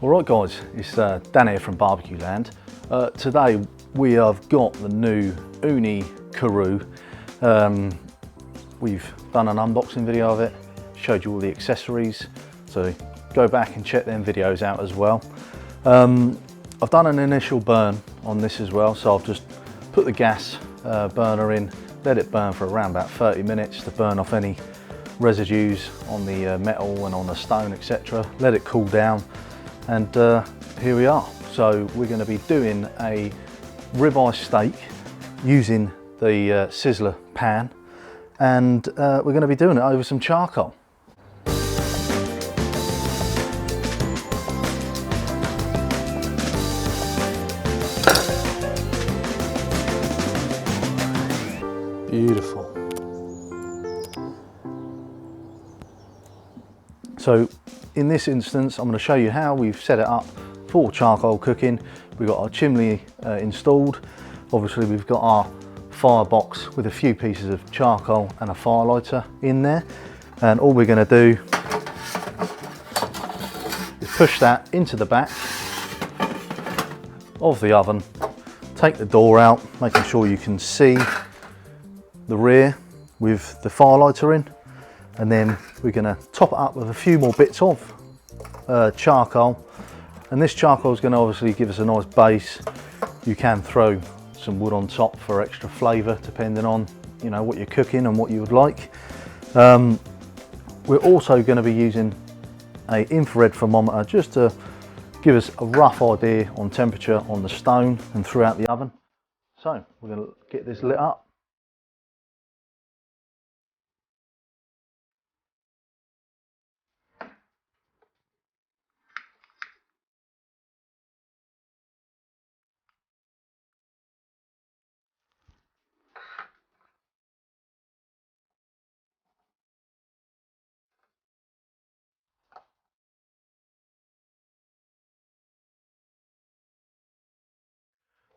Alright guys, it's Dan here from BBQLAND. Today we have got the new Ooni Karu. We've done an unboxing video of it, showed you all the accessories, so go back and check them videos out as well. I've done an initial burn on this as well, so I've just put the gas burner in, let it burn for around about 30 minutes to burn off any residues on the metal and on the stone, etc. Let it cool down. And here we are. So we're going to be doing a ribeye steak using the Sizzler pan, and we're going to be doing it over some charcoal. Beautiful. So in this instance, I'm going to show you how we've set it up for charcoal cooking. We've got our chimney installed. Obviously we've got our firebox with a few pieces of charcoal and a firelighter in there. And all we're going to do is push that into the back of the oven, take the door out, making sure you can see the rear with the firelighter in. And then we're going to top it up with a few more bits of charcoal, and this charcoal is going to obviously give us a nice base. You can throw some wood on top for extra flavour depending on what you're cooking and what you would like. We're also going to be using an infrared thermometer just to give us a rough idea on temperature on the stone and throughout the oven. So we're going to get this lit up.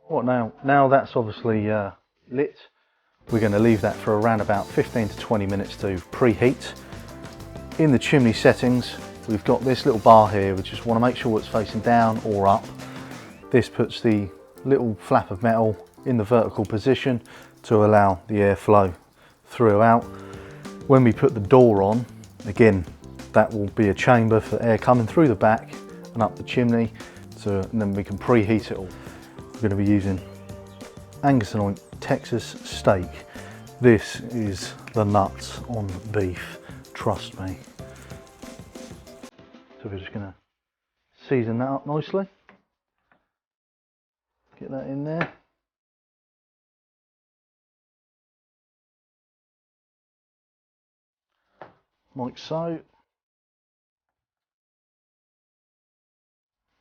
Well, now that's obviously lit, we're going to leave that for around about 15 to 20 minutes to preheat. In the chimney settings, we've got this little bar here. We just want to make sure it's facing down or up. This puts the little flap of metal in the vertical position to allow the airflow throughout. When we put the door on, again, that will be a chamber for air coming through the back and up the chimney, and then we can preheat it all. We're going to be using Angus & Oint Texas steak. This is the nuts on beef, trust me. So we're just going to season that up nicely. Get that in there. Like so.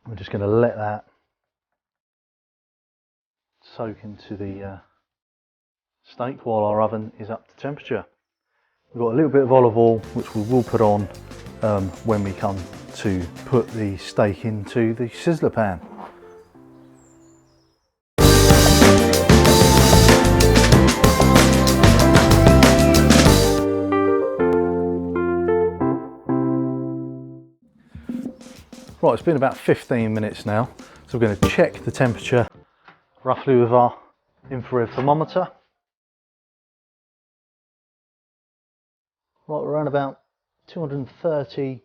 We're just going to let that soak into the steak while our oven is up to temperature. We've got a little bit of olive oil which we will put on when we come to put the steak into the Sizzler pan. Right, it's been about 15 minutes now, so we're going to check the temperature roughly with our infrared thermometer. Right, around about 230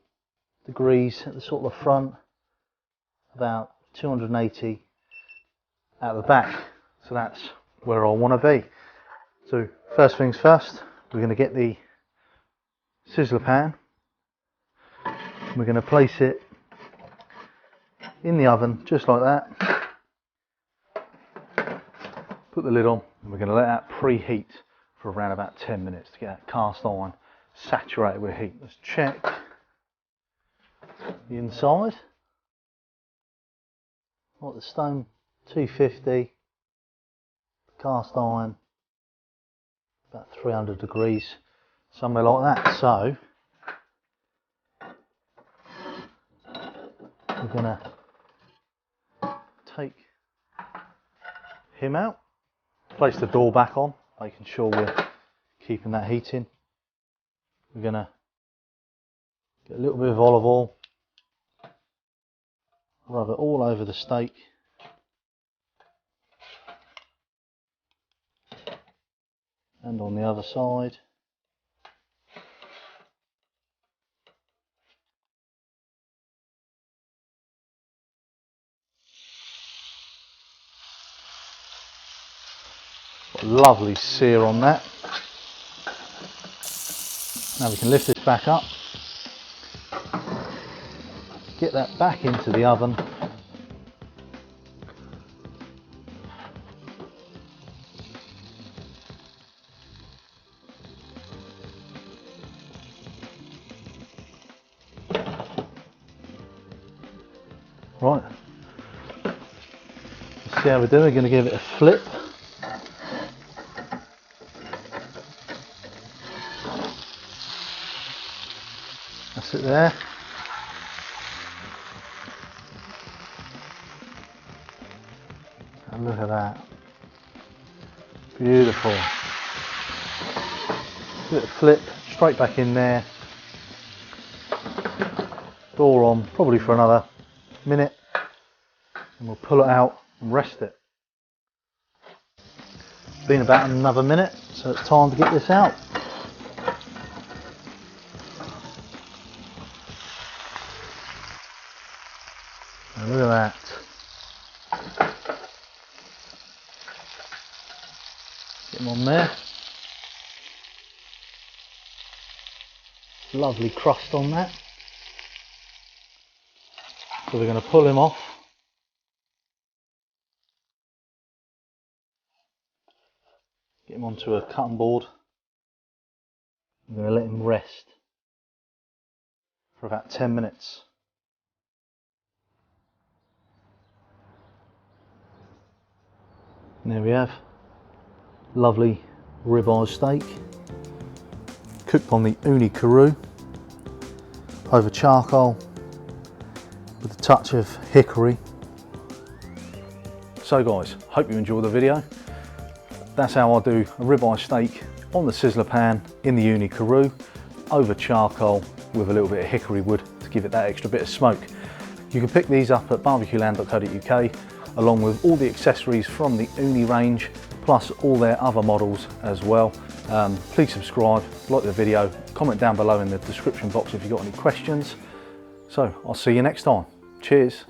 degrees at the sort of the front, about 280 at the back. So that's where I want to be. So first things first, we're going to get the Sizzler pan. We're going to place it in the oven just like that. Put the lid on, and we're going to let that preheat for around about 10 minutes to get that cast iron saturated with heat. Let's check the inside. Right, the stone 250, cast iron about 300 degrees, somewhere like that. So we're going to take him out. Place the door back on, making sure we're keeping that heat in. We're going to get a little bit of olive oil Rub it all over the steak. And on the other side. Got a lovely sear on that. Now we can lift this back up. Get that back into the oven. Right, let's see how we're doing. We're going to give it a flip. That's it there. And look at that. Beautiful. Give it a flip, straight back in there. Door on, probably for another minute, and we'll pull it out and rest it. It's been about another minute, so it's time to get this out. And look at that. Get them on there. Lovely crust on that. So we're going to pull him off. Get him onto a cutting board. I'm going to let him rest for about 10 minutes. And there we have lovely ribeye steak, cooked on the Ooni Karu over charcoal with a touch of hickory. So guys, hope you enjoyed the video. That's how I do a ribeye steak on the Sizzler pan in the Ooni Karu over charcoal with a little bit of hickory wood to give it that extra bit of smoke. You can pick these up at bbqland.co.uk along with all the accessories from the Ooni range, plus all their other models as well. Please subscribe, like the video, comment down below in the description box if you've got any questions. So I'll see you next time. Cheers.